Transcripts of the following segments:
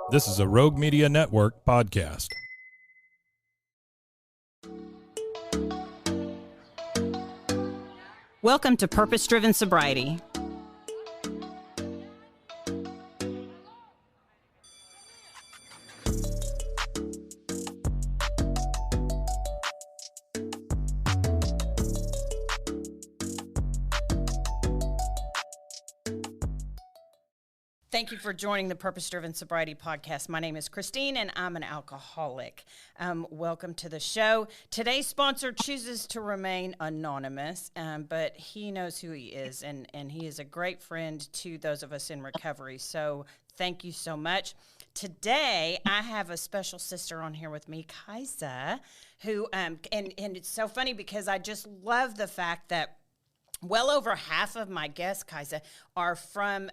This is a Rogue Media Network podcast. Welcome to Purpose-Driven Sobriety. Thank you for joining the Purpose-Driven Sobriety podcast. My name is Christine, and I'm an alcoholic. Welcome to the show. Today's sponsor chooses to remain anonymous, but he knows who he is, and he is a great friend to those of us in recovery. So thank you so much. Today, I have a special sister on here with me, Kajsa, who, and it's so funny because I just love the fact that well over half of my guests, Kajsa, are from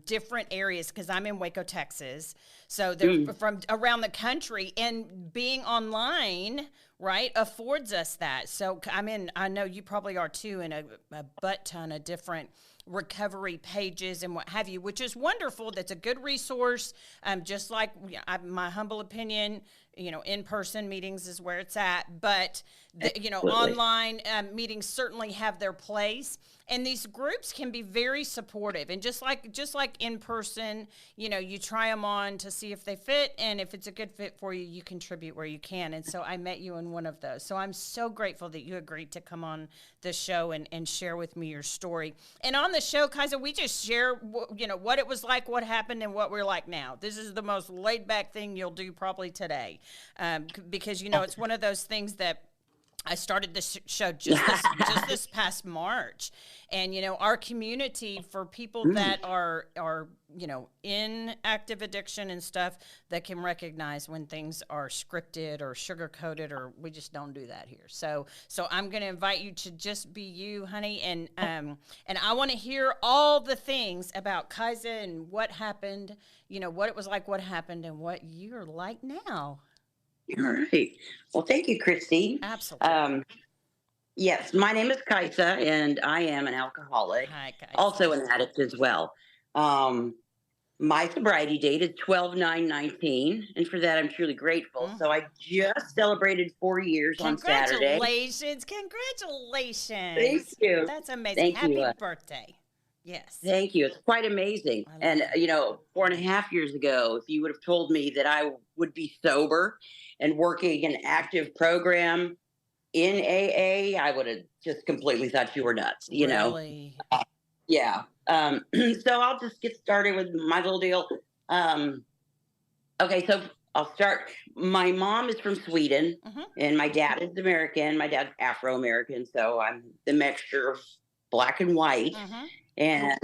different areas because I'm in Waco, Texas. So they're from around the country, and being online, right, affords us that. So I know you probably are too, in a butt ton of different recovery pages and what have you, which is wonderful. That's a good resource. Just like my humble opinion, in-person meetings is where it's at, but online meetings certainly have their place, and these groups can be very supportive. And just like in person, you try them on to see if they fit, and if it's a good fit for you, you contribute where you can. And so I met you in one of those. So I'm so grateful that you agreed to come on the show and share with me your story. And on the show, Kajsa, we just share, what it was like, what happened, and what we're like now. This is the most laid back thing you'll do probably today. Because, it's one of those things that I started this show just this past March. And, our community, for people that are in active addiction and stuff, that can recognize when things are scripted or sugar-coated, or we just don't do that here. So I'm going to invite you to just be you, honey. And I want to hear all the things about Kajsa and what happened, what it was like, what happened, and what you're like now. All right. Well, thank you, Christine. Absolutely. Yes, my name is Kajsa, and I am an alcoholic. Hi, Kajsa. Also an addict as well. My sobriety date is 12/9/19, and for that I'm truly grateful. So I just celebrated 4 years on Saturday. Congratulations. Thank you. That's amazing. Thank you. Happy birthday. Yes. Thank you. It's quite amazing. And, 4.5 years ago, if you would have told me that I would be sober and working an active program in AA, I would have just completely thought you were nuts, Really? Yeah. So I'll just get started with my little deal. Okay, so I'll start. My mom is from Sweden, and my dad is American. My dad's Afro-American, so I'm the mixture of black and white. And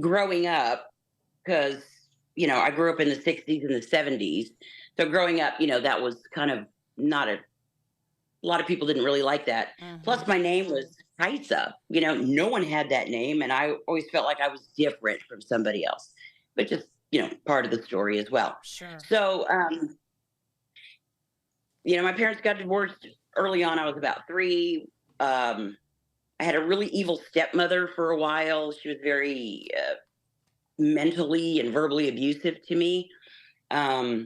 growing up, because, I grew up in the 60s and the 70s. So growing up, that was kind of not a lot of people didn't really like that. Plus, my name was Kajsa. No one had that name, and I always felt like I was different from somebody else. But just, part of the story as well. Sure. So, my parents got divorced early on. I was about 3. I had a really evil stepmother for a while. She was very mentally and verbally abusive to me. I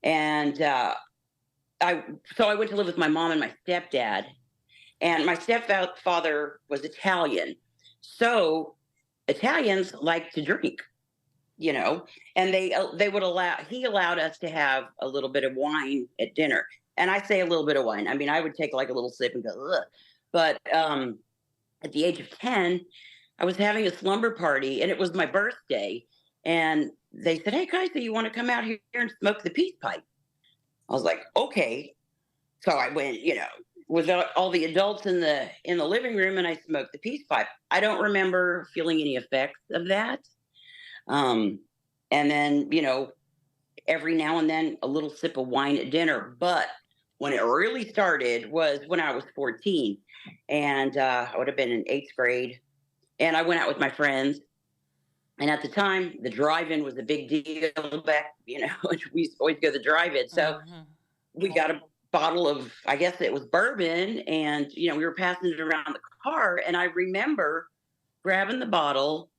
went to live with my mom and my stepdad, and my stepfather was Italian. So Italians like to drink, and he allowed us to have a little bit of wine at dinner. And I say a little bit of wine. I mean, I would take like a little sip and go, ugh. But at the age of 10, I was having a slumber party, and it was my birthday. And they said, "Hey, Kajsa, you want to come out here and smoke the peace pipe?" I was like, okay. So I went, with all the adults in the living room, and I smoked the peace pipe. I don't remember feeling any effects of that. And then, every now and then a little sip of wine at dinner. But when it really started was when I was 14. And I would have been in 8th grade. And I went out with my friends. And at the time, the drive-in was a big deal back, we used to always go to the drive-in. So we got a bottle of, I guess it was bourbon, and, we were passing it around the car. And I remember grabbing the bottle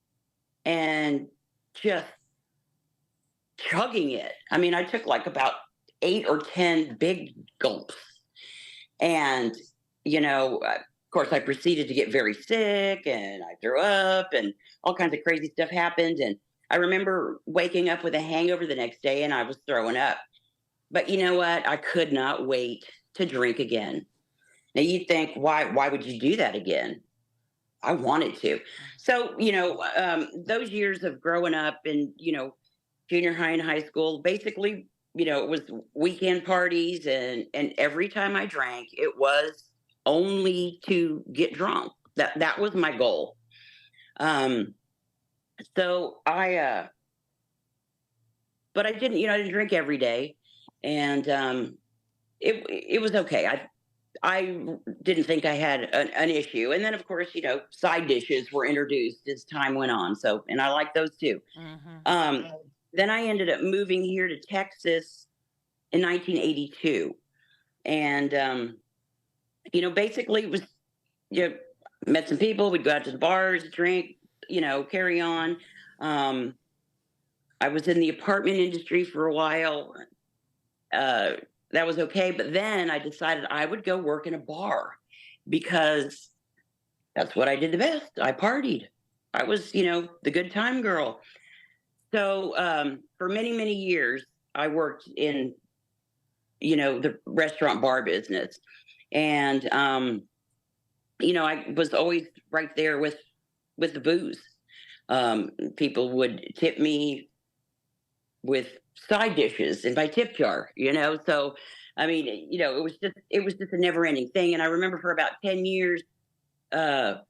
and just chugging it. I mean, I took like about 8 or 10 big gulps. And, of course, I proceeded to get very sick and I threw up and all kinds of crazy stuff happened. And I remember waking up with a hangover the next day and I was throwing up. But you know what? I could not wait to drink again. Now you'd think, why would you do that again? I wanted to. So, those years of growing up in, junior high and high school, basically, it was weekend parties and every time I drank, it was only to get drunk. That was my goal. Um, so but I didn't drink every day, and it was okay. I didn't think I had an issue. And then, of course, side dishes were introduced as time went on. So, and I like those too. Mm-hmm. Then I ended up moving here to Texas in 1982. And, basically it was, met some people, we'd go out to the bars, drink, carry on. I was in the apartment industry for a while. That was okay. But then I decided I would go work in a bar because that's what I did the best. I partied. I was, the good time girl. So for many, many years, I worked in, the restaurant bar business. And, I was always right there with the booze. People would tip me with side dishes in my tip jar, so I mean, it was just a never ending thing. And I remember for about 10 years, I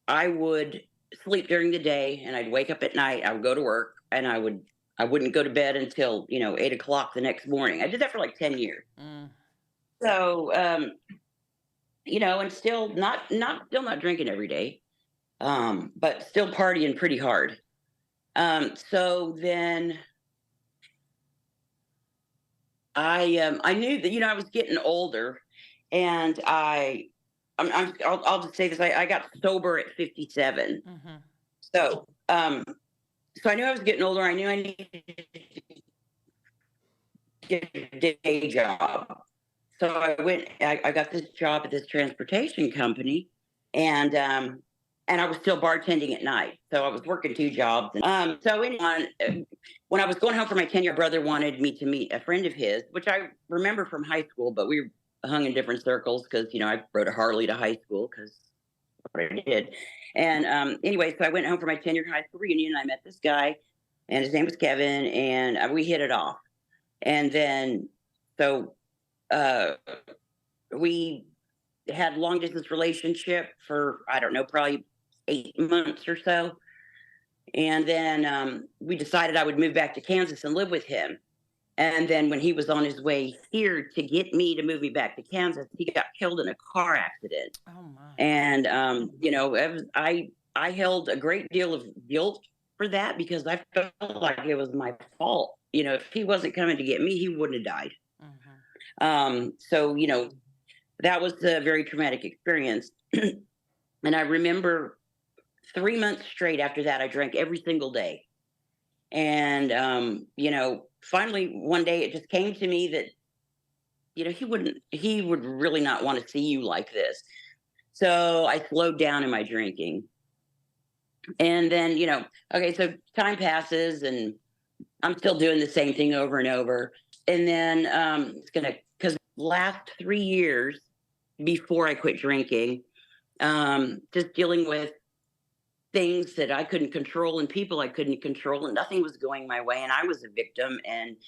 would sleep during the day and I'd wake up at night. I would go to work and I wouldn't go to bed until, 8 o'clock the next morning. I did that for like 10 years. So, and still not drinking every day, but still partying pretty hard. So then I knew that I was getting older, and I'll just say this: I got sober at 57. Mm-hmm. So so I knew I was getting older. I knew I needed to get a day job. So I got this job at this transportation company, and I was still bartending at night. So I was working 2 jobs. So anyway, when I was going home for my 10-year, brother wanted me to meet a friend of his, which I remember from high school, but we hung in different circles because, I rode a Harley to high school because that's what I did. And anyway, so I went home for my 10-year high school reunion and I met this guy and his name was Kevin and we hit it off. And then, so we had long distance relationship for, I don't know, probably 8 months or so. And then we decided I would move back to Kansas and live with him. And then when he was on his way here to get me to move me back to Kansas, he got killed in a car accident. Oh my! And I held a great deal of guilt for that because I felt like it was my fault. If he wasn't coming to get me, he wouldn't have died. Mm-hmm. So that was a very traumatic experience. And I remember 3 months straight after that, I drank every single day. And, finally one day it just came to me that, he would really not want to see you like this. So I slowed down in my drinking. And then, okay, so time passes and I'm still doing the same thing over and over. And then because last 3 years before I quit drinking, just dealing with things that I couldn't control and people I couldn't control and nothing was going my way. And I was a victim and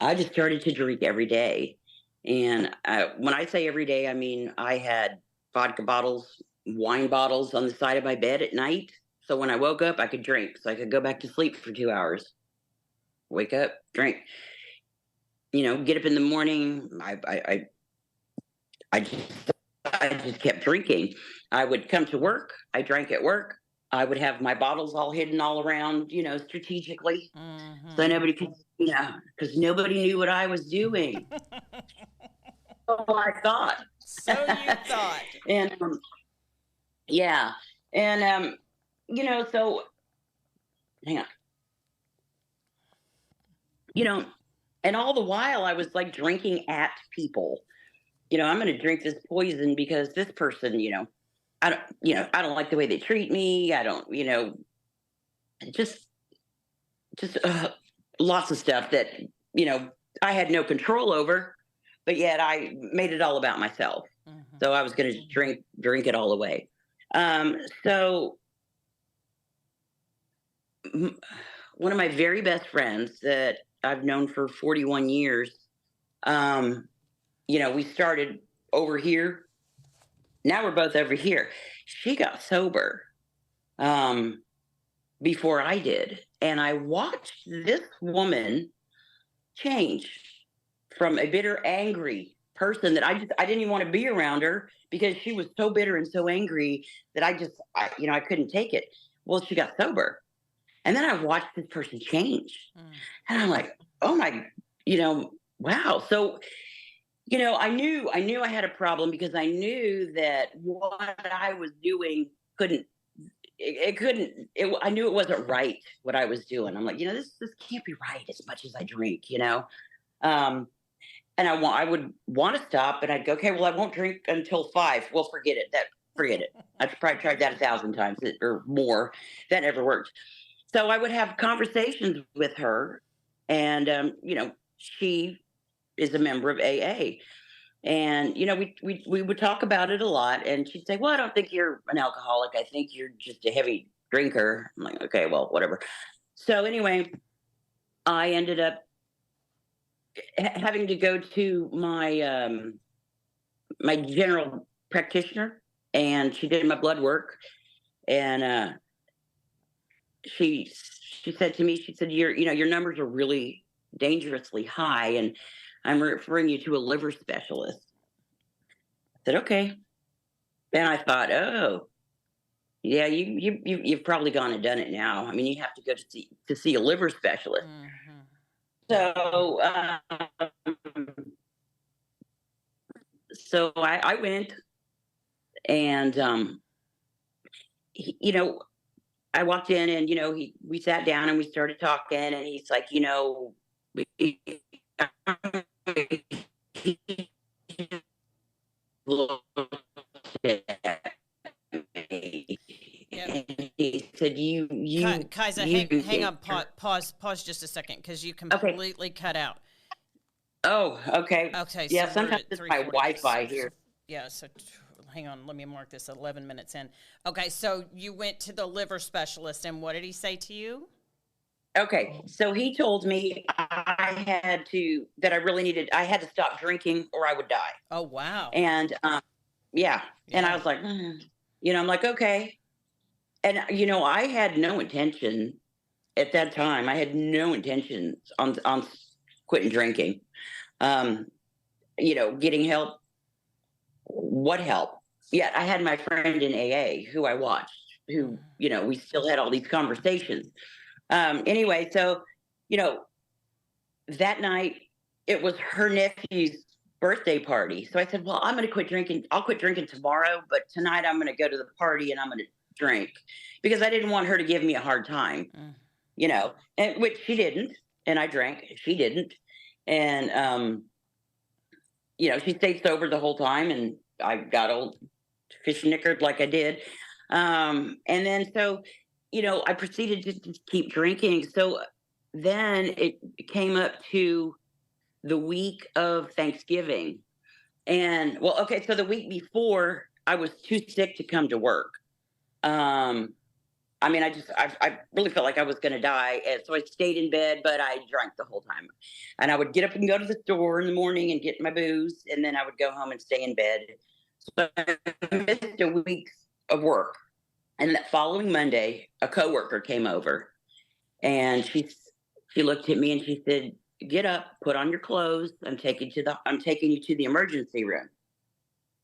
I just started to drink every day. And when I say every day, I mean, I had vodka bottles, wine bottles on the side of my bed at night. So when I woke up, I could drink. So I could go back to sleep for 2 hours, wake up, drink, get up in the morning. I just kept drinking. I would come to work. I drank at work. I would have my bottles all hidden all around, strategically. Mm-hmm. So nobody could, because nobody knew what I was doing. So I thought. So you thought. And yeah. And, so hang on. you know, and all the while I was like drinking at people. I'm going to drink this poison because this person, I don't like the way they treat me. I don't, just, just lots of stuff that, you know, I had no control over, but yet I made it all about myself. Mm-hmm. So I was going to drink it all away. So one of my very best friends that I've known for 41 years, we started over here. Now we're both over here. She got sober before I did. And I watched this woman change from a bitter, angry person that I didn't even want to be around her because she was so bitter and so angry that I couldn't take it. Well, she got sober. And then I watched this person change. And I'm like, oh my, wow. So, I knew I had a problem because I knew that what I was doing I knew it wasn't right what I was doing. I'm like, this can't be right as much as I drink, and I would want to stop, and I'd go, okay, well, I won't drink until 5. Well, forget it. I've probably tried that 1,000 times or more. That never worked. So I would have conversations with her, and she is a member of AA, and we would talk about it a lot. And she'd say, "Well, I don't think you're an alcoholic. I think you're just a heavy drinker." I'm like, "Okay, well, whatever." So anyway, I ended up having to go to my general practitioner, and she did my blood work, and she said to me, she said, your numbers are really dangerously high, and I'm referring you to a liver specialist. I said, okay. Then I thought, oh, yeah, you've probably gone and done it now. I mean, you have to go to see a liver specialist. Mm-hmm. So, so I went, and I walked in, and we sat down and we started talking, and he's like, he, Yep. he said, Kajsa, hang on, pause just a second, because you completely cut out. Oh, okay. Okay. Yeah, so sometimes it's my Wi-Fi here. Yeah, so hang on, let me mark this 11 minutes in. Okay, so you went to the liver specialist, and what did he say to you? Okay, so he told me I had to stop drinking or I would die. Oh, wow. And yeah. And I was like, I'm like, okay. And I had no intention at that time. I had no intention on quitting drinking. Getting help. What help? Yet I had my friend in AA who I watched, who, we still had all these conversations. Anyway, so, that night it was her nephew's birthday party. So I said, well, I'm going to quit drinking. I'll quit drinking tomorrow, but tonight I'm going to go to the party and I'm going to drink because I didn't want her to give me a hard time, and which she didn't. And I drank, she didn't. And, she stayed sober the whole time, and I got old fish knickered like I did. And then, so, I proceeded to just keep drinking. So then it came up to the week of Thanksgiving. And well, okay, so the week before I was too sick to come to work. I mean, I really felt like I was going to die. And so I stayed in bed, but I drank the whole time. And I would get up and go to the store in the morning and get my booze. And then I would go home and stay in bed. So I missed a week of work. And that following Monday, a coworker came over, and she looked at me and she said, "Get up, put on your clothes. I'm taking you to the emergency room."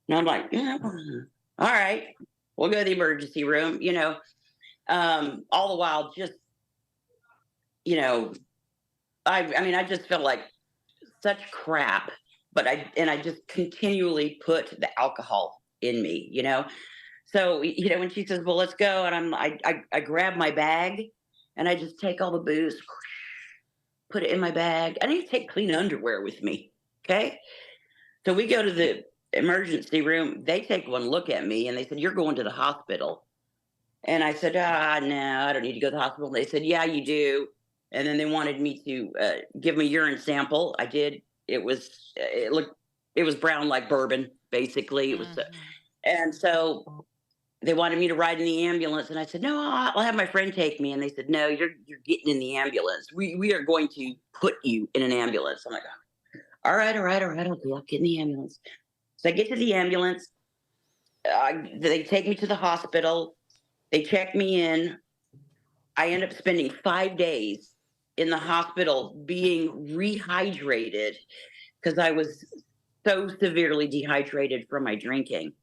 And I'm like, yeah, all right, we'll go to the emergency room. All the while, just I just felt like such crap. But I just continually put the alcohol in me, So, when she says, well, let's go. And I grab my bag and I just take all the booze put it in my bag. I didn't even take clean underwear with me. Okay. So we go to the emergency room. They take one look at me and they said, "You're going to the hospital." And I said, no, I don't need to go to the hospital. And they said, "Yeah, you do." And then they wanted me to give me a urine sample. I did. It was brown like bourbon, basically. It was, and so they wanted me to ride in the ambulance. And I said, "No, I'll have my friend take me." And they said, "No, you're getting in the ambulance. We are going to put you in an ambulance." I'm like, all right. Okay, I'll get in the ambulance. So I get to the ambulance. They take me to the hospital. They check me in. I end up spending 5 days in the hospital being rehydrated because I was so severely dehydrated from my drinking.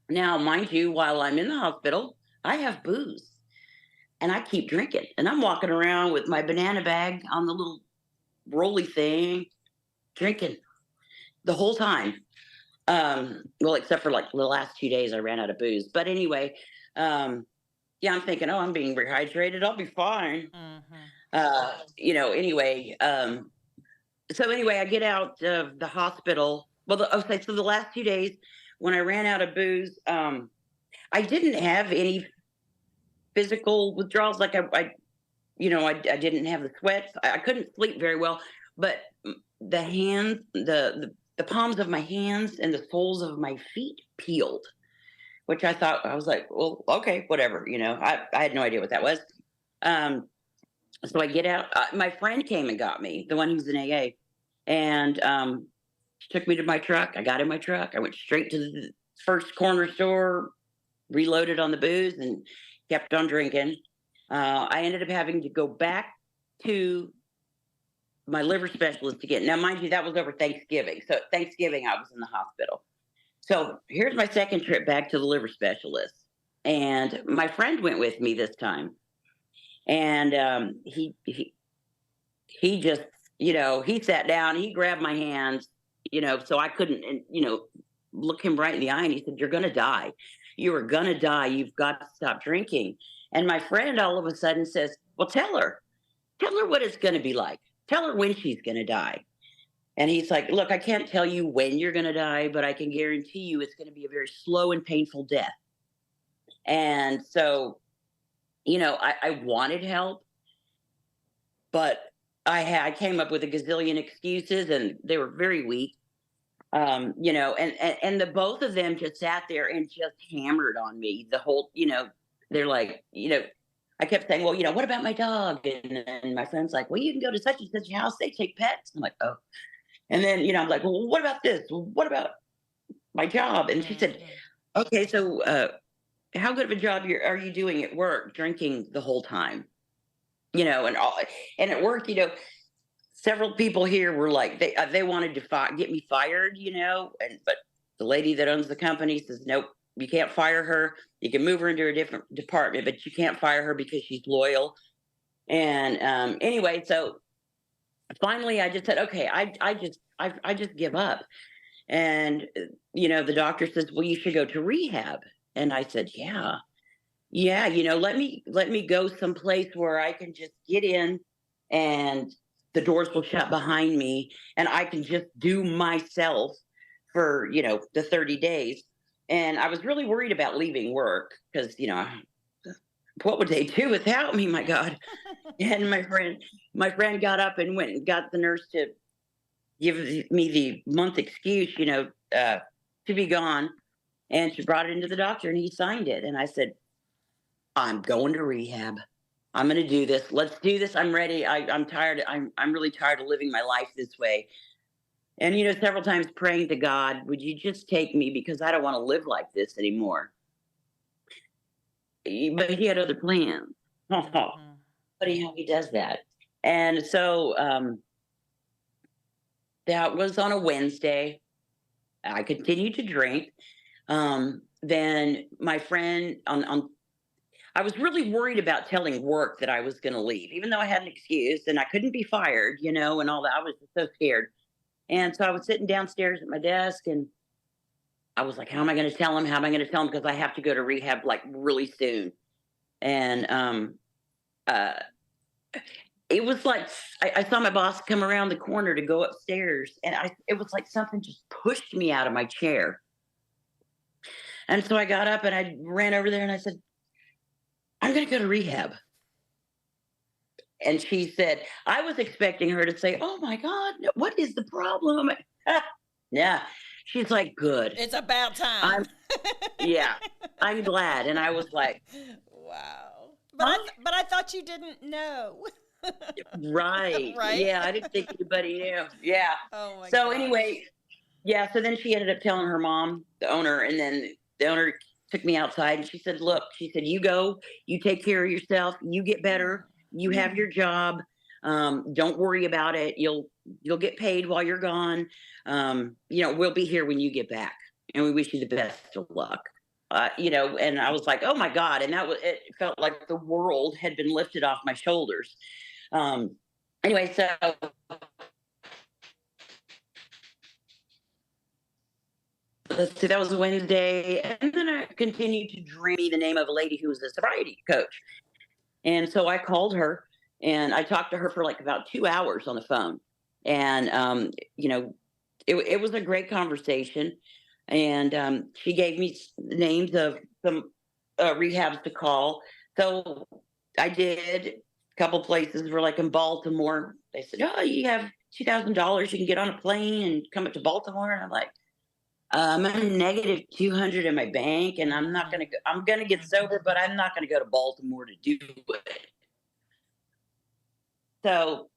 Now, mind you, while I'm in the hospital, I have booze and I keep drinking. And I'm walking around with my banana bag on the little rolly thing, drinking the whole time. Well, except for like the last 2 days, I ran out of booze. But anyway, yeah, I'm thinking, oh, I'm being rehydrated. I'll be fine. Anyway. So anyway, I get out of the hospital. Well, okay, so the last 2 days when I ran out of booze, I didn't have any physical withdrawals. Like I didn't have the sweats. I couldn't sleep very well, but the hands, the palms of my hands and the soles of my feet peeled, which I was like, well, okay, whatever. I had no idea what that was. So I get out. My friend came and got me, the one who's in AA, and she took me to my truck. I got in my truck. I went straight to the first corner store, reloaded on the booze, and kept on drinking. I ended up having to go back to my liver specialist again. Now, mind you, that was over Thanksgiving. So at Thanksgiving, I was in the hospital. So here's my second trip back to the liver specialist. And my friend went with me this time. And he just, he sat down, he grabbed my hands, so I couldn't, look him right in the eye. And he said, "You're going to die. You are going to die. You've got to stop drinking." And my friend all of a sudden says, "Well, tell her what it's going to be like. Tell her when she's going to die." And he's like, "Look, I can't tell you when you're going to die, but I can guarantee you it's going to be a very slow and painful death." And so, I wanted help, but I came up with a gazillion excuses and they were very weak. And the both of them just sat there and just hammered on me the whole, they're like, I kept saying, "Well, what about my dog?" And my friend's like, "Well, you can go to such and such a house. They take pets." I'm like, "Oh." And then, I'm like, "Well, what about this? Well, what about my job?" And she said, "Okay, so how good of a job are you doing at work, drinking the whole time?" And at work, several people here were like, they wanted to get me fired, but the lady that owns the company says, "Nope, you can't fire her. You can move her into a different department, but you can't fire her because she's loyal." And anyway, so finally, I just said, "Okay, I just give up." And the doctor says, "Well, you should go to rehab." And I said, "Yeah, let me go someplace where I can just get in and the doors will shut behind me and I can just do myself for, the 30 days." And I was really worried about leaving work because, what would they do without me? My God. And my friend got up and went and got the nurse to give me the month excuse, to be gone. And she brought it into the doctor and he signed it. And I said, "I'm going to rehab. I'm going to do this. Let's do this. I'm ready. I'm tired. I'm really tired of living my life this way." And, several times praying to God, "Would you just take me because I don't want to live like this anymore?" But he had other plans. Funny how he does that. And so that was on a Wednesday. I continued to drink. Then my friend I was really worried about telling work that I was going to leave, even though I had an excuse and I couldn't be fired, and all that. I was just so scared. And so I was sitting downstairs at my desk and I was like, how am I going to tell him? How am I going to tell him? Because I have to go to rehab like really soon. And it was like I saw my boss come around the corner to go upstairs, and it was like something just pushed me out of my chair. And so I got up and I ran over there and I said, I'm going to go to rehab. And she said, I was expecting her to say, oh my God, what is the problem? Yeah. She's like, good. It's about time. Yeah, I'm glad. And I was like, wow. But I thought you didn't know. Right. Right? Yeah, I didn't think anybody knew. Yeah. Oh my So gosh. anyway, yeah, so then she ended up telling her mom, the owner, and then the owner took me outside and she said, look, she said, you go, you take care of yourself, you get better, you have your job. Don't worry about it. You'll get paid while you're gone. We'll be here when you get back. And we wish you the best of luck. And I was like, oh my God. And it felt like the world had been lifted off my shoulders. Anyway, so let's see, that was Wednesday. And then I continued to dream the name of a lady who was a sobriety coach. And so I called her and I talked to her for like about 2 hours on the phone. And, it was a great conversation. And she gave me names of some rehabs to call. So I did. A couple places were like in Baltimore. They said, oh, you have $2,000. You can get on a plane and come up to Baltimore. And I'm like, I'm a negative 200 in my bank, and I'm going to get sober, but I'm not going to go to Baltimore to do it. So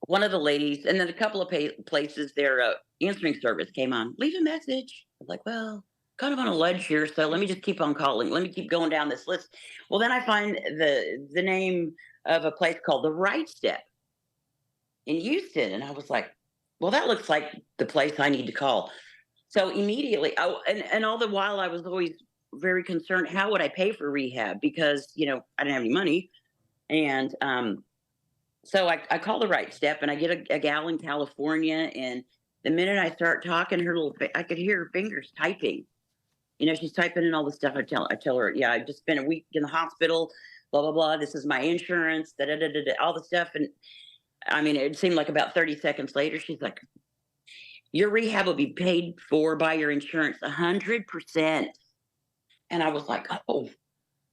one of the ladies, and then a couple of places, their answering service came on, leave a message. I was like, well, kind of on a ledge here, so let me just keep on calling. Let me keep going down this list. Well, then I find the name of a place called the Right Step in Houston, and I was like, well, that looks like the place I need to call. So immediately, and all the while I was always very concerned, how would I pay for rehab? Because, I didn't have any money. And so I call the Right Step and I get a gal in California. And the minute I start talking, I could hear her fingers typing. She's typing in all the stuff. I tell her, yeah, I've just spent a week in the hospital, blah, blah, blah. This is my insurance, all the stuff. And I mean, it seemed like about 30 seconds later, she's like, your rehab will be paid for by your insurance 100%. And I was like, oh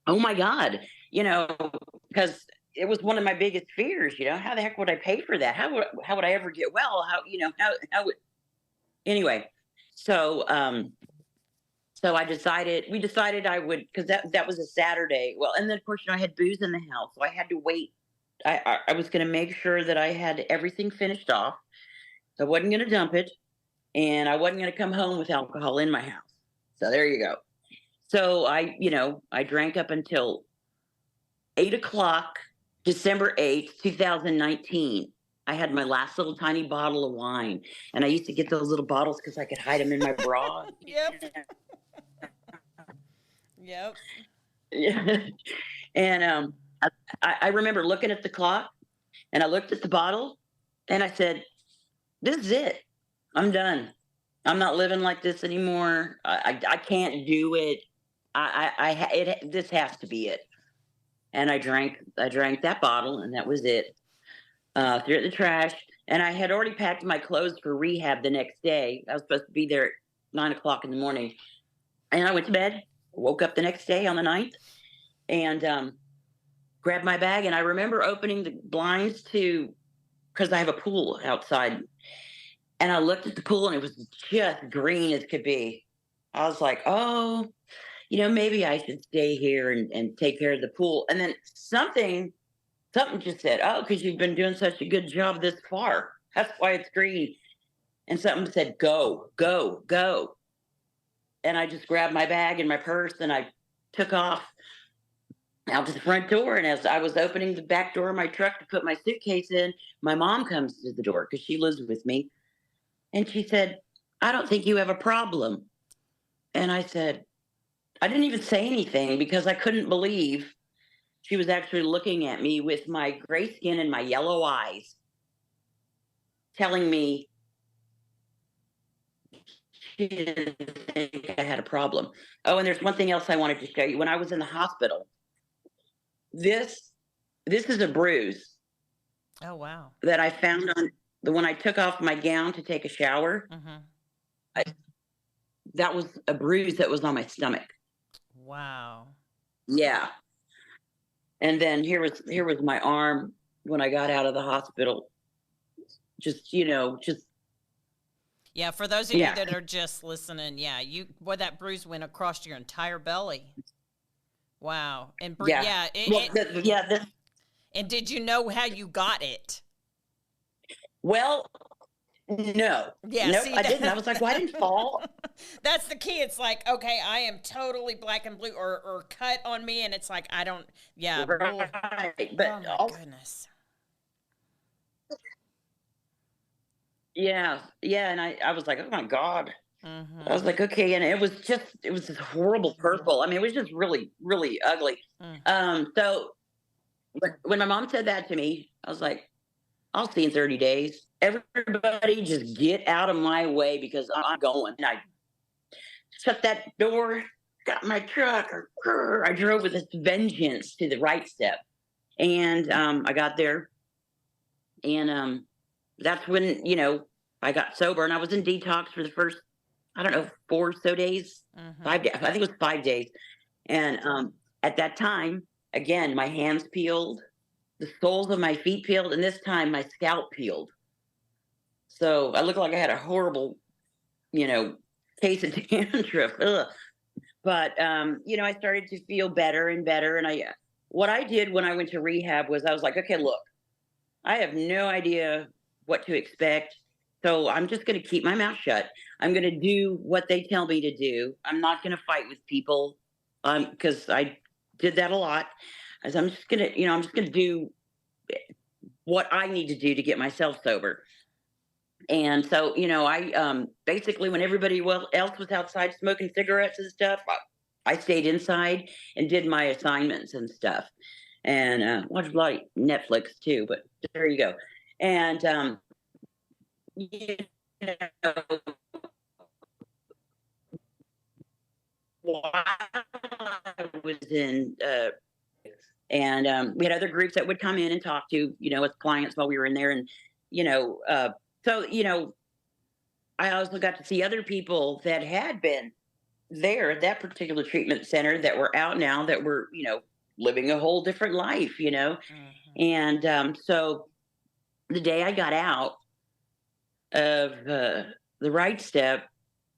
my God, because it was one of my biggest fears, how the heck would I pay for that? How would I ever get well? Anyway, so we decided I would, because that was a Saturday. Well, and then of course, I had booze in the house, so I had to wait. I was going to make sure that I had everything finished off. So I wasn't going to dump it. And I wasn't going to come home with alcohol in my house. So there you go. So I drank up until 8:00, December 8th, 2019. I had my last little tiny bottle of wine. And I used to get those little bottles because I could hide them in my bra. Yep. Yep. Yeah. And I remember looking at the clock and I looked at the bottle and I said, this is it. I'm done. I'm not living like this anymore. I can't do it. This has to be it. And I drank that bottle, and that was it. Threw it in the trash. And I had already packed my clothes for rehab the next day. I was supposed to be there at 9:00 in the morning. And I went to bed, woke up the next day on the 9th, and grabbed my bag. And I remember opening the blinds because I have a pool outside. And I looked at the pool and it was just green as could be. I was like, oh, maybe I should stay here and take care of the pool. And then something just said, oh, because you've been doing such a good job this far. That's why it's green. And something said, go, go, go. And I just grabbed my bag and my purse and I took off out to the front door. And as I was opening the back door of my truck to put my suitcase in, my mom comes to the door because she lives with me. And she said, I don't think you have a problem. And I said, I didn't even say anything because I couldn't believe she was actually looking at me with my gray skin and my yellow eyes, telling me she didn't think I had a problem. Oh, and there's one thing else I wanted to show you. When I was in the hospital, this is a bruise. Oh, wow. that I found on the when I took off my gown to take a shower. Mm-hmm. I, that was a bruise that was on my stomach. Wow. Yeah. And then here was my arm when I got out of the hospital. Just Yeah, for those of you yeah. that are just listening, that bruise went across your entire belly. Wow. And Yeah. yeah, Well, and did you know how you got it? well, no. Yeah, Nope, see I didn't. I was like, well, I didn't fall. that's the key. It's like, okay, I am totally black and blue or cut on me, and it's like I don't. Yeah. Oh, Right. oh But my also, goodness. yeah, yeah. And I was like, oh my God. I was Mm-hmm. like, okay. And it was this horrible purple. I mean, it was just really, really ugly. Mm. So when my mom said that to me, I was like, I'll see in 30 days. Everybody just get out of my way because I'm going. And I shut that door, got my truck. I drove with this vengeance to the right step. And I got there. And that's when, I got sober. And I was in detox for the first, I don't know, 4 or so days, Mm-hmm. 5 days. I think it was 5 days. And at that time, again, my hands peeled, the soles of my feet peeled, and this time my scalp peeled. So I looked like I had a horrible, you know, case of dandruff. Ugh. But I started to feel better and better. And what I did when I went to rehab was I was like, okay, look, I have no idea what to expect. So I'm just going to keep my mouth shut. I'm going to do what they tell me to do. I'm not going to fight with people because I did that a lot. As I'm just going to, I'm just going to do what I need to do to get myself sober. And so, I basically, when everybody else was outside smoking cigarettes and stuff, I stayed inside and did my assignments and stuff, and watched a lot of Netflix too. But there you go. And you know, while I was in, and we had other groups that would come in and talk to, as clients while we were in there, and you know, uh, so I also got to see other people that had been there at that particular treatment center that were out now that were, living a whole different life. Mm-hmm. And so the day I got out of the right step,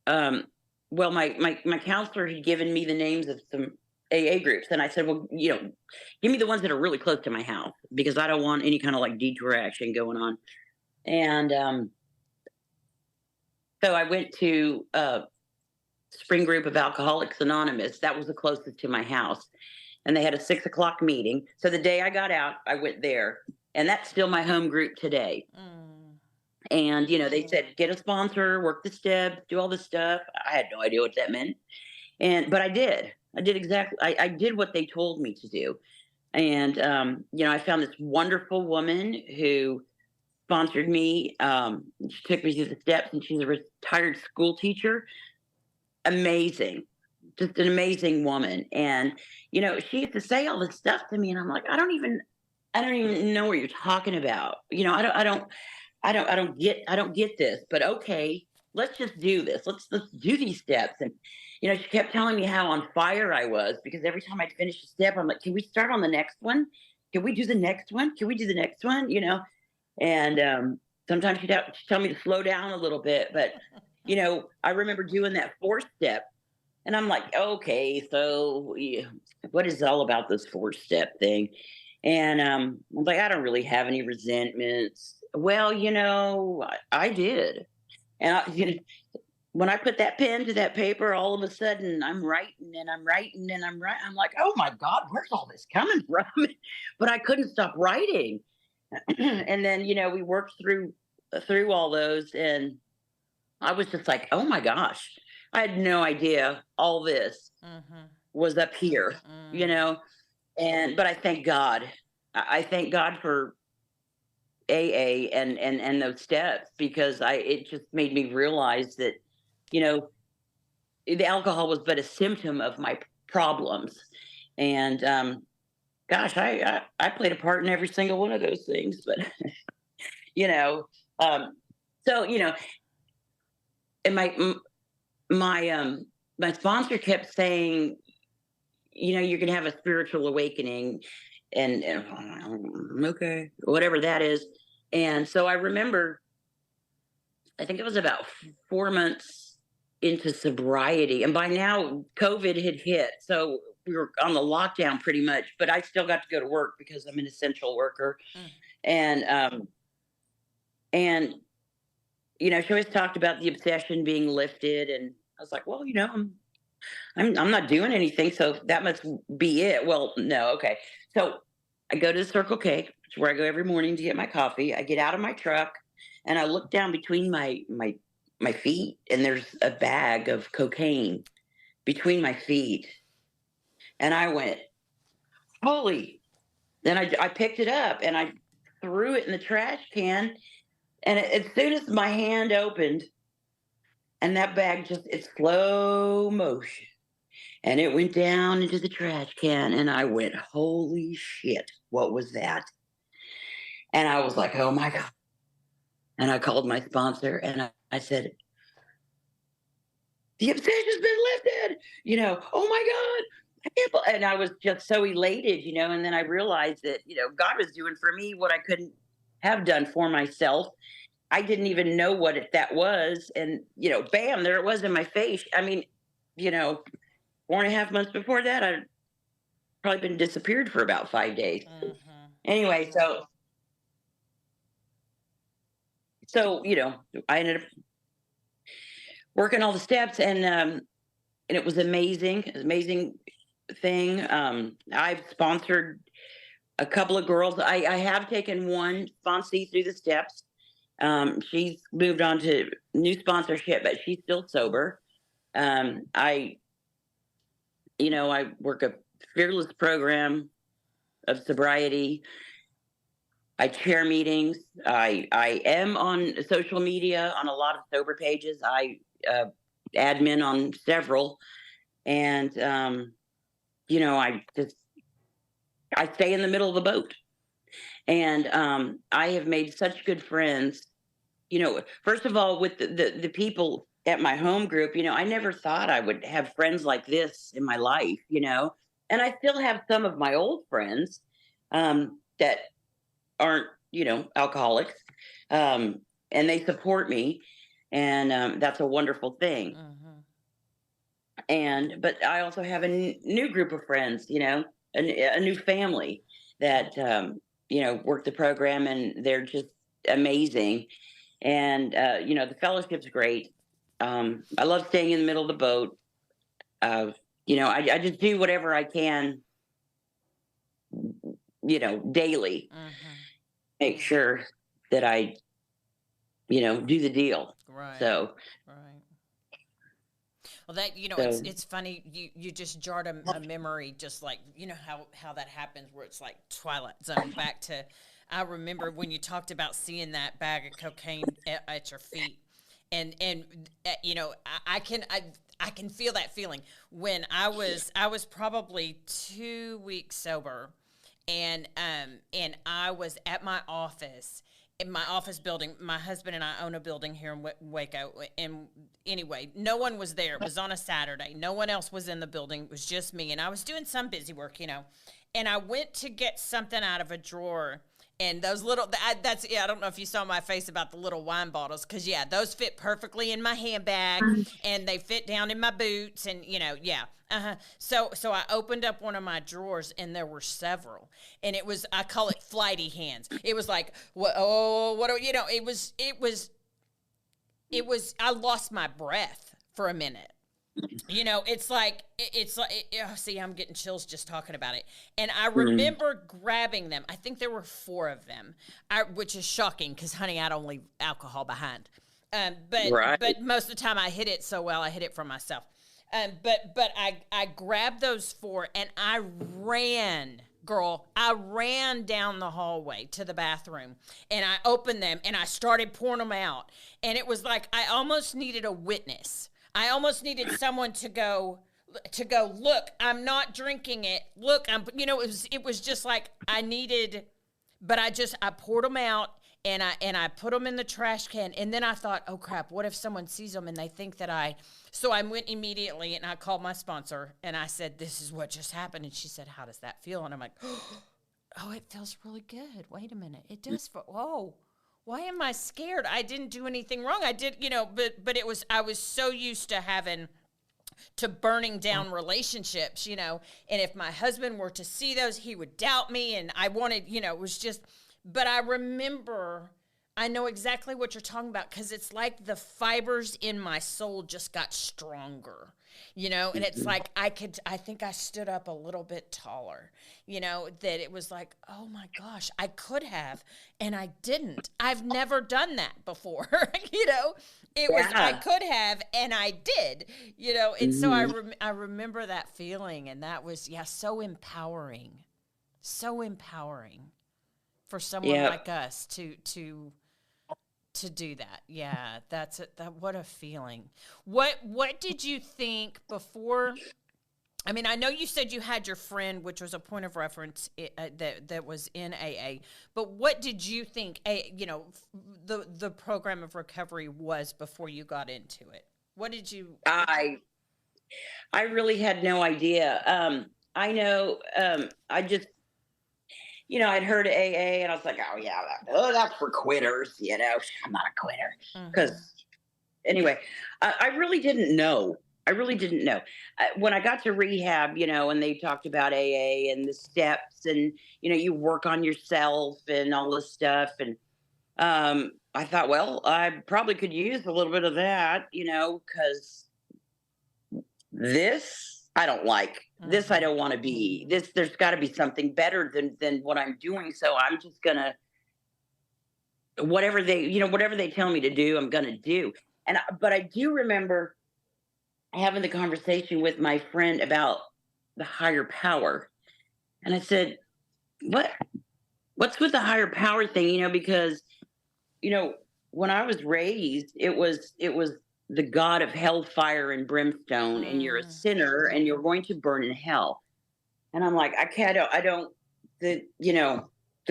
um, well, my counselor had given me the names of some AA groups. And I said, well, give me the ones that are really close to my house because I don't want any kind of like detour action going on. And so I went to Spring Group of Alcoholics Anonymous. That was the closest to my house. And they had a 6 o'clock meeting. So the day I got out, I went there. And that's still my home group today. Mm. And, they said, get a sponsor, work the steps, do all this stuff. I had no idea what that meant. But I did. I did what they told me to do. And, I found this wonderful woman who sponsored me. She took me through the steps, and she's a retired school teacher. Amazing, just an amazing woman. And she used to say all this stuff to me, and I'm like, I don't even know what you're talking about. I don't get this. But okay, let's just do this. Let's do these steps. And she kept telling me how on fire I was because every time I'd finish a step, I'm like, can we start on the next one? Can we do the next one? Can we do the next one? And sometimes she'd tell me to slow down a little bit, but I remember doing that 4th step, and I'm like, okay, so what is all about this 4th step thing? And I'm like, I don't really have any resentments. Well, I did, and when I put that pen to that paper, all of a sudden I'm writing and I'm writing and I'm writing. I'm like, oh my God, where's all this coming from? But I couldn't stop writing. And then we worked through all those, and I was just like, oh my gosh, I had no idea all this Mm-hmm. was up here, Mm. but I thank God. I thank God for AA and those steps because it just made me realize that, the alcohol was but a symptom of my problems. And gosh, I played a part in every single one of those things, but you know, um, so and my my sponsor kept saying, you're gonna have a spiritual awakening, and okay, whatever that is. And so I remember, I think it was about 4 months into sobriety, and by now COVID had hit, so we were on the lockdown pretty much. But I still got to go to work because I'm an essential worker, Mm. and she always talked about the obsession being lifted, and I was like, well, I'm not doing anything, so that must be it. Well, no, okay. So I go to the Circle K, which is where I go every morning to get my coffee. I get out of my truck and I look down between my feet, and there's a bag of cocaine between my feet. And I went, holy. Then I picked it up and I threw it in the trash can. And as soon as my hand opened, and that bag just, it's slow motion, and it went down into the trash can, and I went, holy shit, what was that? And I was like, oh my God. And I called my sponsor and I said, the obsession's been lifted, oh my God. I can't and I was just so elated, and then I realized that, God was doing for me what I couldn't have done for myself. I didn't even know what that was. And, bam, there it was in my face. I mean, 4.5 months before that, I'd probably been disappeared for about 5 days. Mm-hmm. Anyway, so I ended up working all the steps, and it was amazing. It was an amazing thing. I've sponsored a couple of girls. I have taken one sponsee through the steps. She's moved on to new sponsorship, but she's still sober. I work a fearless program of sobriety. I chair meetings. I am on social media on a lot of sober pages. I admin on several, and I stay in the middle of the boat, and I have made such good friends. First of all, with the people at my home group, I never thought I would have friends like this in my life, and I still have some of my old friends that aren't, alcoholics, and they support me, and that's a wonderful thing. Mm-hmm. But I also have a new group of friends, a new family that work the program, and they're just amazing. And the fellowship's great. I love staying in the middle of the boat. I just do whatever I can, daily. Mm-hmm. Make sure that I, do the deal. Right. So, right. Well, that it's funny. You just jarred a memory, just like how that happens, where it's like Twilight Zone. Back to, I remember when you talked about seeing that bag of cocaine at your feet, and I can feel that feeling when I was probably 2 weeks sober, and I was at my office. In my office building, my husband and I own a building here in Waco. And anyway, no one was there. It was on a Saturday. No one else was in the building. It was just me. And I was doing some busy work, And I went to get something out of a drawer. And those little, I don't know if you saw my face about the little wine bottles. Because, those fit perfectly in my handbag. And they fit down in my boots. And, So I opened up one of my drawers, and there were several. And it was, I call it flighty hands. It was like, it was, I lost my breath for a minute. See, I'm getting chills just talking about it. And I remember grabbing them. I think there were 4 of them, which is shocking because, honey, I don't leave alcohol behind. But most of the time I hid it so well, I hid it from myself. But I grabbed those 4 and I ran. Girl, I ran down the hallway to the bathroom, and I opened them and I started pouring them out. And it was like I almost needed a witness. I almost needed someone to go, to go, look, I'm not drinking it. Look, it was just like I needed, but I poured them out and I put them in the trash can. And then I thought, oh crap, what if someone sees them and they think that so I went immediately and I called my sponsor and I said, this is what just happened. And she said, how does that feel? And I'm like, oh, it feels really good. Wait a minute. It does feel, whoa. Why am I scared? I didn't do anything wrong. I did, but I was so used to burning down relationships, and if my husband were to see those, he would doubt me. And I wanted, it was just, but I know exactly what you're talking about, because it's like the fibers in my soul just got stronger, and it's like I think I stood up a little bit taller, that it was like, oh my gosh, I could have, and I didn't. I've never done that before, It was, I could have, and I did, and so I remember that feeling, and that was, so empowering for someone like us to do that. Yeah, that's it. What a feeling. What did you think before? I mean, I know you said you had your friend, which was a point of reference that was in AA. But what did you think? The program of recovery was before you got into it. What did you? I really had no idea. I know. I just, I'd heard AA, and I was like, oh yeah, that's for quitters. I'm not a quitter. Because anyway, I really didn't know. When I got to rehab, and they talked about AA and the steps, and you work on yourself and all this stuff, and I thought, well, I probably could use a little bit of that, because this I don't like. This I don't want to be. There's got to be something better than what I'm doing. So I'm just gonna whatever they tell me to do, I'm gonna do. But I do remember having the conversation with my friend about the higher power. And I said, what's with the higher power thing? Because, when I was raised, it was the God of hellfire and brimstone, and you're a sinner and you're going to burn in hell. And I'm like, the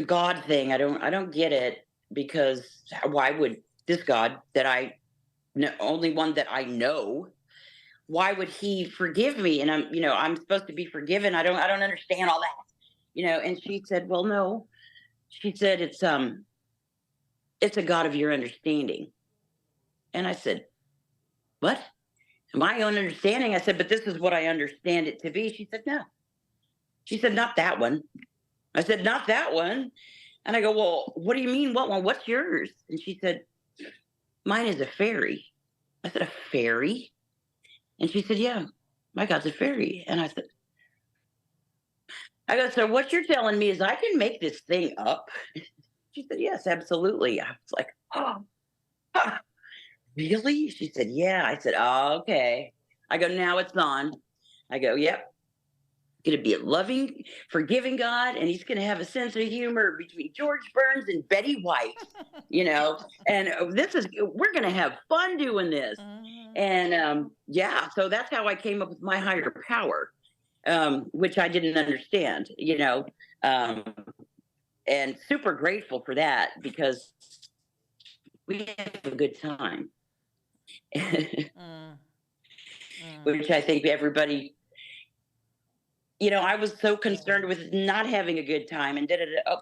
God thing, I don't get it, because why would this God that only one that I know, why would he forgive me? And I'm supposed to be forgiven. I don't understand all that, And she said, well, no, she said, it's a God of your understanding. And I said, what? My own understanding? I said, but this is what I understand it to be. She said, no. She said, not that one. I said, not that one. And I go, well, what do you mean? What one? What's yours? And she said, mine is a fairy. I said, a fairy? And she said, yeah, my God's a fairy. And I go, so what you're telling me is I can make this thing up? She said, yes, absolutely. I was like, oh, really? She said, yeah. I said, oh, okay. I go, now it's on. I go, yep. Going to be a loving, forgiving God, and he's going to have a sense of humor between George Burns and Betty White, and we're going to have fun doing this. And so that's how I came up with my higher power, which I didn't understand, and super grateful for that, because we have a good time, which I think everybody, I was so concerned with not having a good time and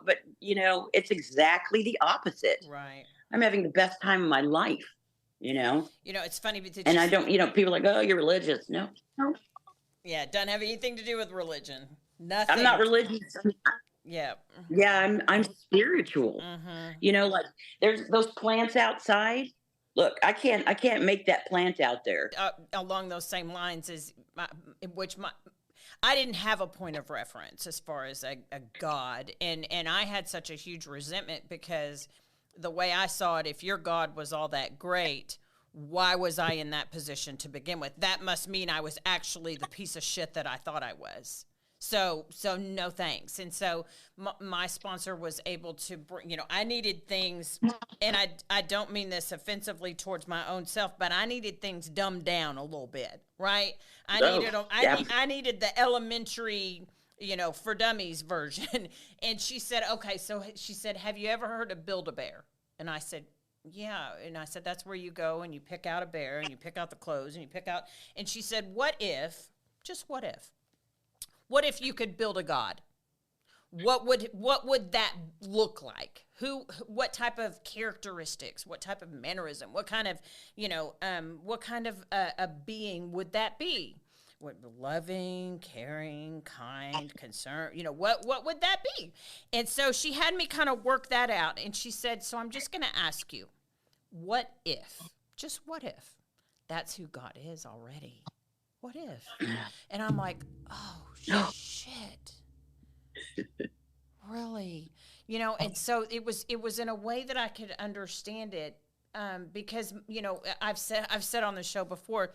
but it's exactly the opposite. Right. I'm having the best time of my life, It's funny because I don't, people are like, oh, you're religious. No. Yeah, it doesn't have anything to do with religion. Nothing. I'm not religious. Yeah. Yeah, I'm spiritual. Like there's those plants outside. Look, I can't make that plant out there. Along those same lines is I didn't have a point of reference as far as a God, and I had such a huge resentment, because the way I saw it, if your God was all that great, why was I in that position to begin with? That must mean I was actually the piece of shit that I thought I was. So no thanks. And so my sponsor was able to bring, I needed things, and I don't mean this offensively towards my own self, but I needed things dumbed down a little bit, right? I needed the elementary, for dummies version. And she said, okay, so she said, have you ever heard of Build-A-Bear? And I said, yeah. And I said, that's where you go and you pick out a bear and you pick out the clothes and you pick out, and she said, what if you could build a god? What would that look like? What type of characteristics, what type of mannerism, what kind of, a being would that be? What, loving, caring, kind, concerned, what would that be? And so she had me kind of work that out, and she said, so I'm just going to ask you, what if that's who God is already? What if? And I'm like, oh, shit. Really? And so it was in a way that I could understand it, because, I've said on the show before,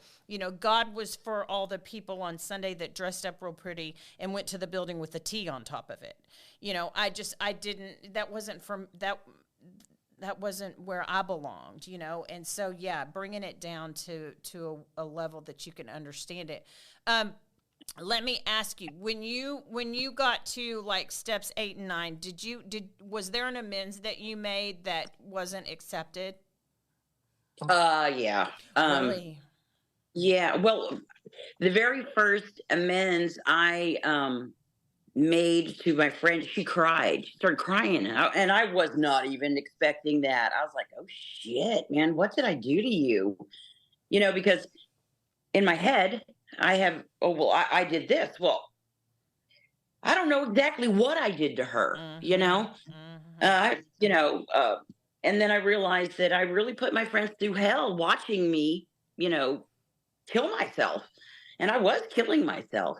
God was for all the people on Sunday that dressed up real pretty and went to the building with a T on top of it. That wasn't where I belonged, and so bringing it down to a level that you can understand it. Let me ask you, when you got to like steps 8 and 9, was there an amends that you made that wasn't accepted? Yeah. Really? Yeah. Well, the very first amends I made to my friend, she cried. She started crying, and I was not even expecting that. I was like, "Oh shit, man, what did I do to you?" Because in my head, I have, I did this. Well, I don't know exactly what I did to her, and then I realized that I really put my friends through hell watching me, kill myself. And I was killing myself,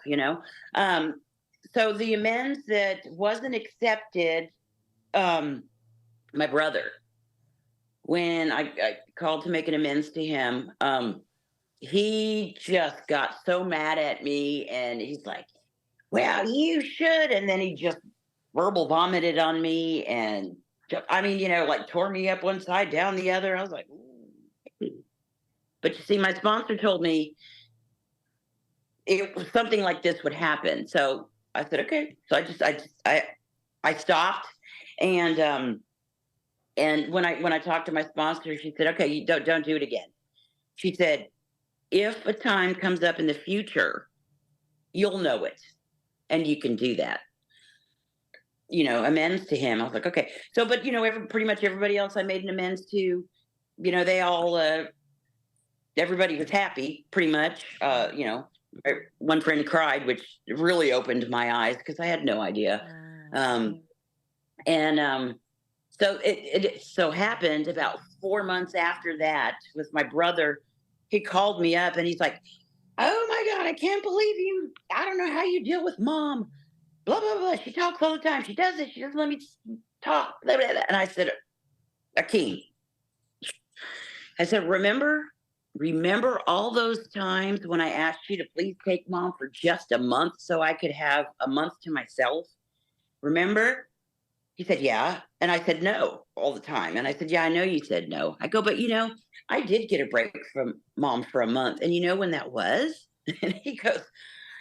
So the amends that wasn't accepted, my brother, when I called to make an amends to him, he just got so mad at me, and he's like, well, you should. And then he just verbal vomited on me, and like tore me up one side, down the other. I was like, ooh. But you see, my sponsor told me it was something like this would happen. So I said, okay. So I stopped. And when I talked to my sponsor, she said, okay, you don't do it again. She said, if a time comes up in the future, you'll know it and you can do that. Amends to him. I was like, okay. So, but pretty much everybody else I made an amends to, they all, everybody was happy pretty much. One friend cried, which really opened my eyes because I had no idea. So it so happened about 4 months after that with my brother, he called me up and he's like, oh my God, I can't believe you. I don't know how you deal with mom. Blah, blah, blah. She talks all the time. She does this. She doesn't let me talk. Blah, blah, blah. And I said, Akeem, I said, remember all those times when I asked you to please take mom for just a month so I could have a month to myself? Remember? He said, yeah. And I said, no, all the time. And I said, yeah, I know you said no. I go, but I did get a break from mom for a month. And you know when that was? And he goes,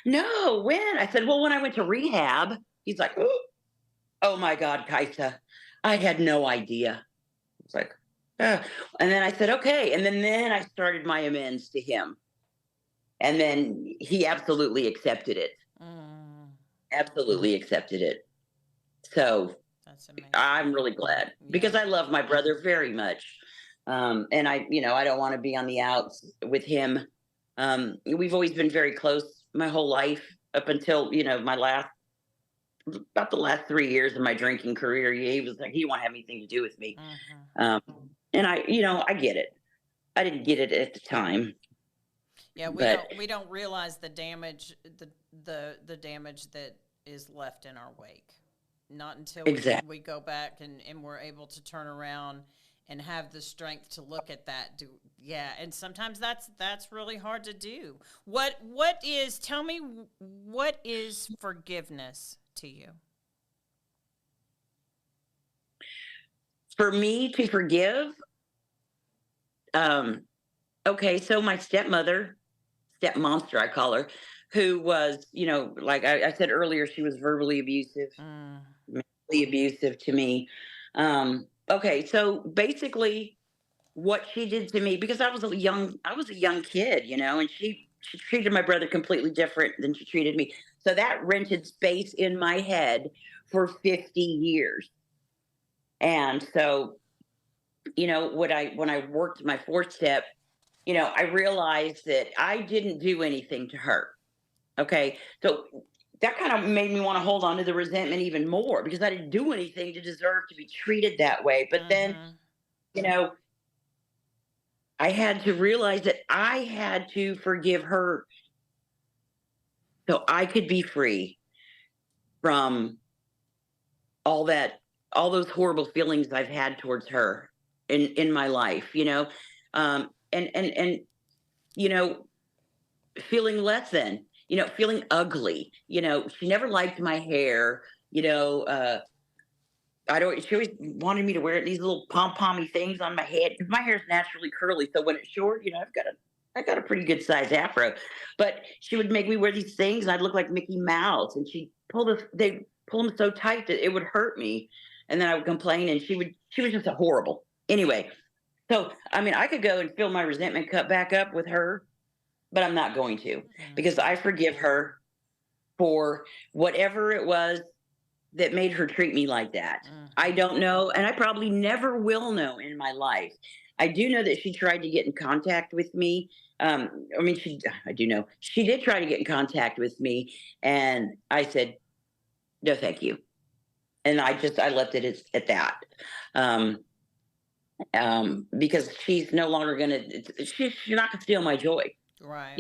no, when? I said, well, when I went to rehab. He's like, oh my God, Kajsa, I had no idea. It's like, and then I said, okay. And then I started my amends to him. And then he absolutely accepted it. Absolutely accepted it. So that's amazing. I'm really glad because I love my brother very much. And I don't want to be on the outs with him. We've always been very close my whole life up until, about the last 3 years of my drinking career. He was like, he didn't want to have anything to do with me. And I get it. I didn't get it at the time. Yeah, we don't realize the damage, the damage that is left in our wake. Not until we go back and we're able to turn around and have the strength to look at that. And sometimes that's really hard to do. Tell me, what is forgiveness to you? For me to forgive, okay, so my step monster, I call her, who was, like I said earlier, she was verbally abusive, mentally abusive to me. Okay, so basically what she did to me, because I was a young kid, and she treated my brother completely different than she treated me. So that rented space in my head for 50 years. And so, when I worked my fourth step, I realized that I didn't do anything to her. Okay. So that kind of made me want to hold on to the resentment even more, because I didn't do anything to deserve to be treated that way. But then, you know, I had to realize that I had to forgive her so I could be free from all that, all those horrible feelings I've had towards her in my life, and feeling less than, feeling ugly. She never liked my hair. She always wanted me to wear these little pom-pommy things on my head, because my hair is naturally curly. So when it's short, I got a pretty good size afro. But she would make me wear these things, and I'd look like Mickey Mouse. And they pull them so tight that it would hurt me. And then I would complain, and she was just a horrible. Anyway, so I mean, I could go and fill my resentment cup back up with her, but I'm not going to, because I forgive her for whatever it was that made her treat me like that. I don't know, and I probably never will know in my life. I do know that she tried to get in contact with me. I do know she did try to get in contact with me, and I said, no, thank you. And I left it at that. Because she's no longer she's not gonna steal my joy. Right.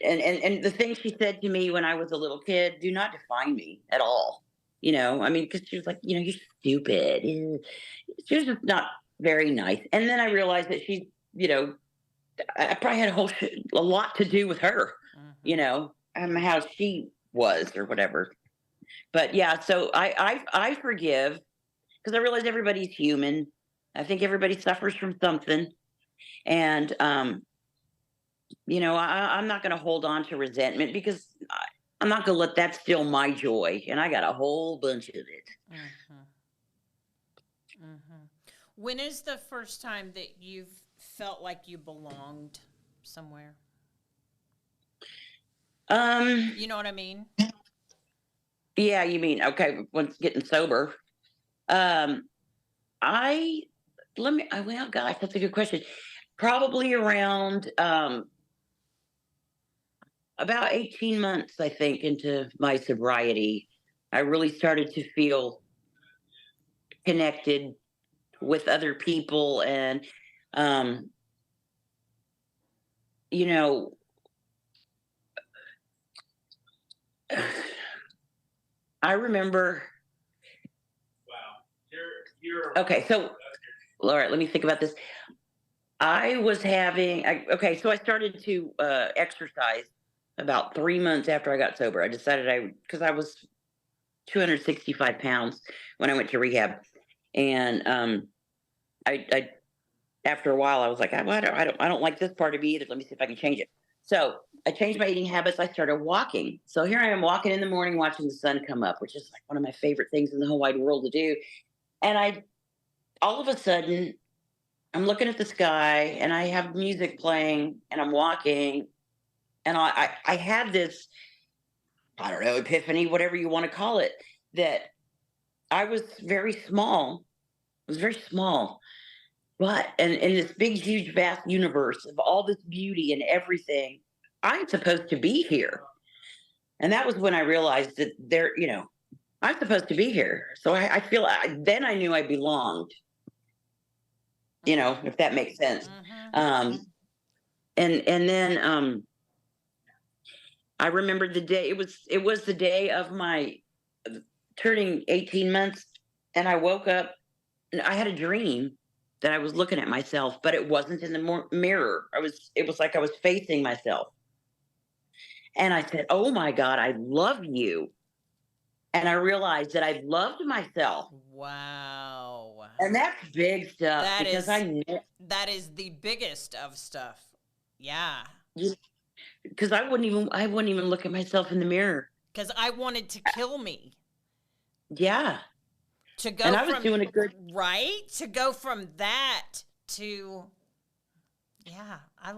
And the things she said to me when I was a little kid do not define me at all. Because she was like, you're stupid. She was just not very nice. And then I realized that she's, I probably had a lot to do with her, how she was or whatever. But yeah, so I forgive, because I realize everybody's human. I think everybody suffers from something. And, I'm not going to hold on to resentment, because I'm not going to let that steal my joy. And I got a whole bunch of it. When is the first time that you've felt like you belonged somewhere? You know what I mean? Yeah, you mean, okay, once getting sober. Well, gosh, that's a good question. Probably around, about 18 months, I think, into my sobriety, I really started to feel connected with other people. And, you know, I remember. Wow. Okay, so, all right, let me think about this. So I started to exercise about 3 months after I got sober. I decided because I was 265 pounds when I went to rehab. And I after a while I was like, I don't like this part of me either. Let me see if I can change it. So I changed my eating habits. I started walking. So here I am walking in the morning, watching the sun come up, which is like one of my favorite things in the whole wide world to do. And all of a sudden, I'm looking at the sky, and I have music playing, and I'm walking, and I had this, I don't know, epiphany, whatever you want to call it, that I was very small. I was very small. But and in this big, huge, vast universe of all this beauty and everything, I'm supposed to be here. And that was when I realized that I'm supposed to be here. So then I knew I belonged, if that makes sense. And then I remembered the day. It was the day of my turning 18 months, and I woke up and I had a dream that I was looking at myself, but it wasn't in the mirror. It was like I was facing myself. And I said, "Oh my God, I love you." And I realized that I loved myself. Wow. And that's big stuff That because is that is the biggest of stuff. Yeah. because I wouldn't even look at myself in the mirror. Because I wanted to kill me. Yeah. To go And I was from doing a good. right to go from that to yeah, I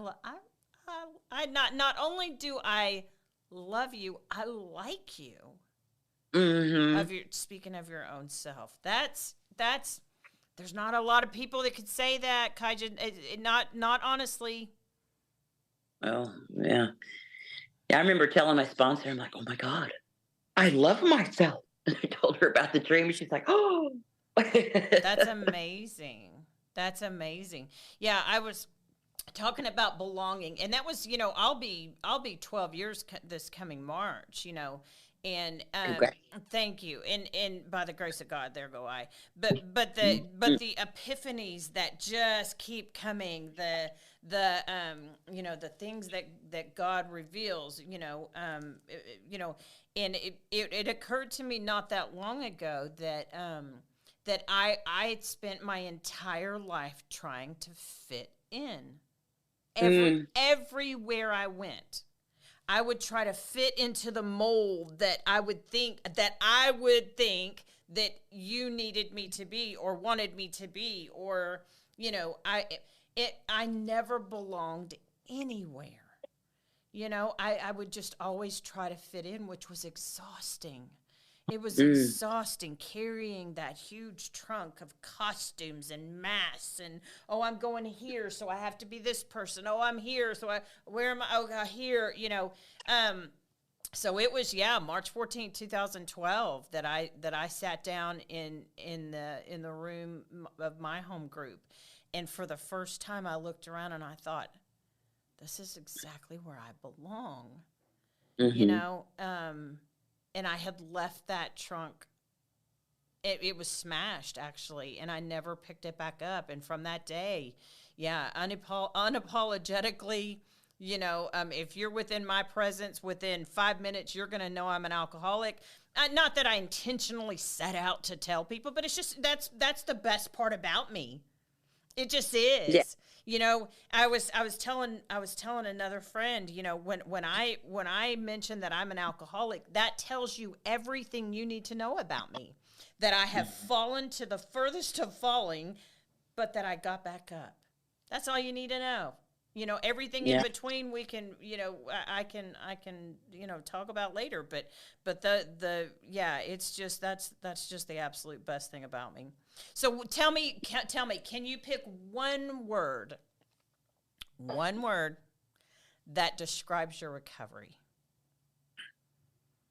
not only do I love you, I like you. Hmm. Of your speaking of your own self. That's there's not a lot of people that could say that, Kaija. Not honestly. Well, yeah. Yeah, I remember telling my sponsor, I'm like, "Oh my God, I love myself." And I told her about the dream, and she's like, "Oh." That's amazing. That's amazing. Yeah, I was talking about belonging, and that was, I'll be 12 years this coming March, and Congrats. thank you, and by the grace of God, there go I. But the epiphanies that just keep coming, the things that God reveals, and it occurred to me not that long ago that that I had spent my entire life trying to fit in. Everywhere I went, I would try to fit into the mold that I would think that you needed me to be or wanted me to be, or I never belonged anywhere. I would just always try to fit in, which was exhausting. It was exhausting carrying that huge trunk of costumes and masks and, oh, I'm going here, so I have to be this person. Oh, I'm here, so where am I? Oh, here, So it was, March 14th, 2012 that I sat down in the room of my home group, and for the first time I looked around and I thought, this is exactly where I belong, and I had left that trunk. It was smashed, actually, and I never picked it back up. And from that day, unapologetically, if you're within my presence, within 5 minutes, you're going to know I'm an alcoholic. Not that I intentionally set out to tell people, but it's just that's the best part about me. It just is. Yeah. I was telling another friend, when I mention that I'm an alcoholic, that tells you everything you need to know about me. That I have fallen to the furthest of falling, but that I got back up. That's all you need to know. Everything in between we can, I can talk about later, but it's just that's just the absolute best thing about me. So tell me, can you pick one word that describes your recovery?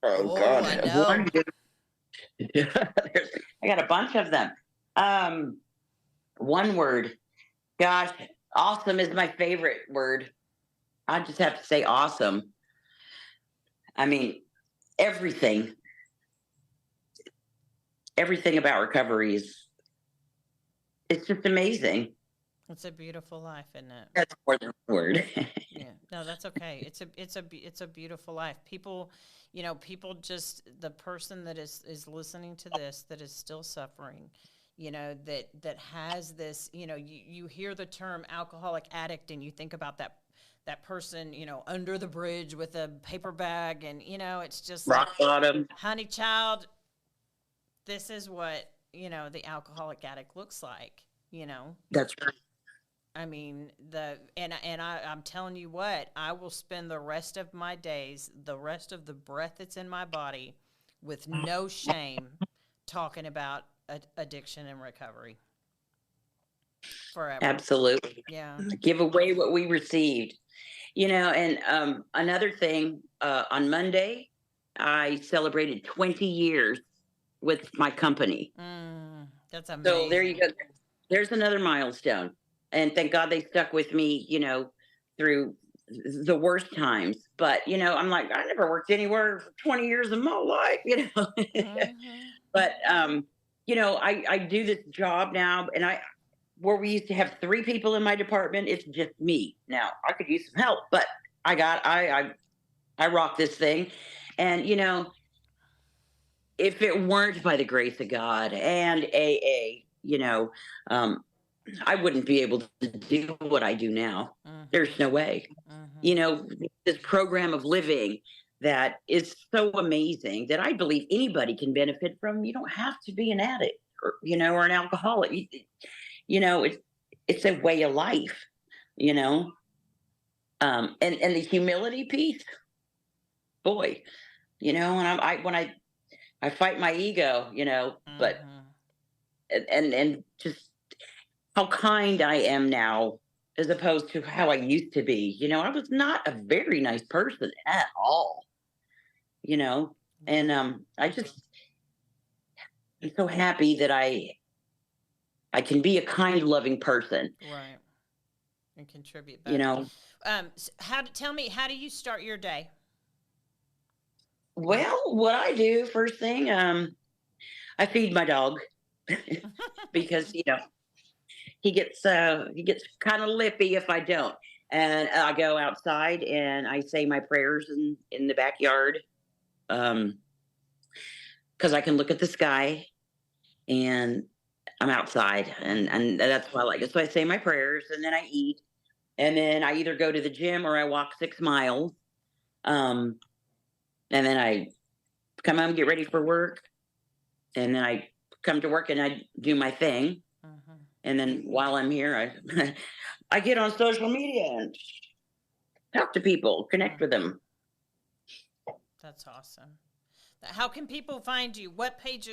Oh God. I know. I got a bunch of them. One word. Gosh, awesome is my favorite word. I just have to say awesome. I mean, everything about recovery it's just amazing. It's a beautiful life, isn't it? That's more than a word. Yeah, no, that's okay. It's a beautiful life. People, just the person that is listening to this that is still suffering, that has this, you hear the term alcoholic addict and you think about that person, under the bridge with a paper bag, and it's just rock bottom. Honey child, this is what the alcoholic addict looks like. That's right. I mean, I'm telling you what, I will spend the rest of my days, the rest of the breath that's in my body, with no shame, talking about addiction and recovery. Forever. Absolutely. Yeah. Give away what we received. And another thing, on Monday, I celebrated 20 years with my company. That's amazing. So there you go. There's another milestone. And thank God they stuck with me, through the worst times. But, I'm like, I never worked anywhere for 20 years of my life, But, I do this job now, and where we used to have 3 people in my department, it's just me. Now, I could use some help, but I rock this thing. And, if it weren't by the grace of God and AA, I wouldn't be able to do what I do now. There's no way. This program of living that is so amazing that I believe anybody can benefit from. You don't have to be an addict or an alcoholic. It's a way of life, and the humility piece, boy, and when I fight my ego, but and just how kind I am now as opposed to how I used to be. I was not a very nice person at all, and I'm so happy that I can be a kind, loving person. Right. And contribute back. Tell me, how do you start your day? Well, what I do first thing, I feed my dog because he gets kind of lippy if I don't, and I go outside and I say my prayers in the backyard, because I can look at the sky, and I'm outside, and that's why I like it. So I say my prayers, and then I eat, and then I either go to the gym or I walk 6 miles, and then I come home, get ready for work, and then I come to work and I do my thing, and then while I'm here, I get on social media and talk to people, connect with them. That's awesome. How can people find you? What page?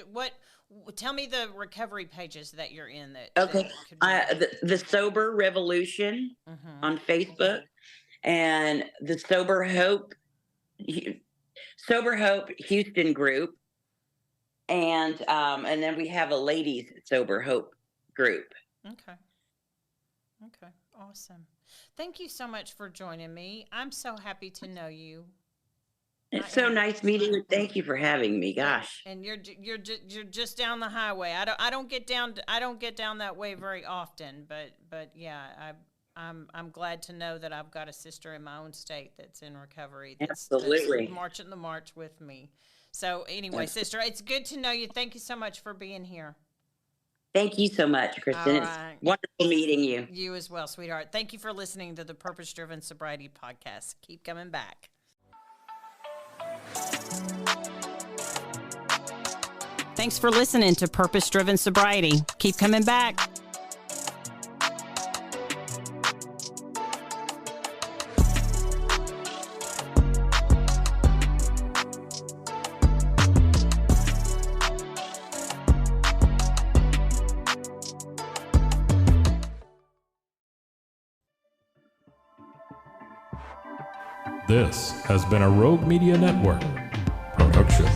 Tell me the recovery pages that you're in. Okay. The Sober Revolution on Facebook, and the Sober Hope Houston group, and then we have a ladies Sober Hope group. Okay. Awesome. Thank you so much for joining me. I'm so happy to know you. It's so nice meeting you. Thank you for having me. Gosh. And you're just down the highway. I don't get down that way very often, but yeah, I'm glad to know that I've got a sister in my own state that's in recovery. That's marching the march with me. So anyway, sister, it's good to know you. Thank you so much for being here. Thank you so much, Kristen. It's wonderful meeting you. You as well, sweetheart. Thank you for listening to the Purpose Driven Sobriety Podcast. Keep coming back. Thanks for listening to Purpose Driven Sobriety. Keep coming back. This has been a Rogue Media Network production.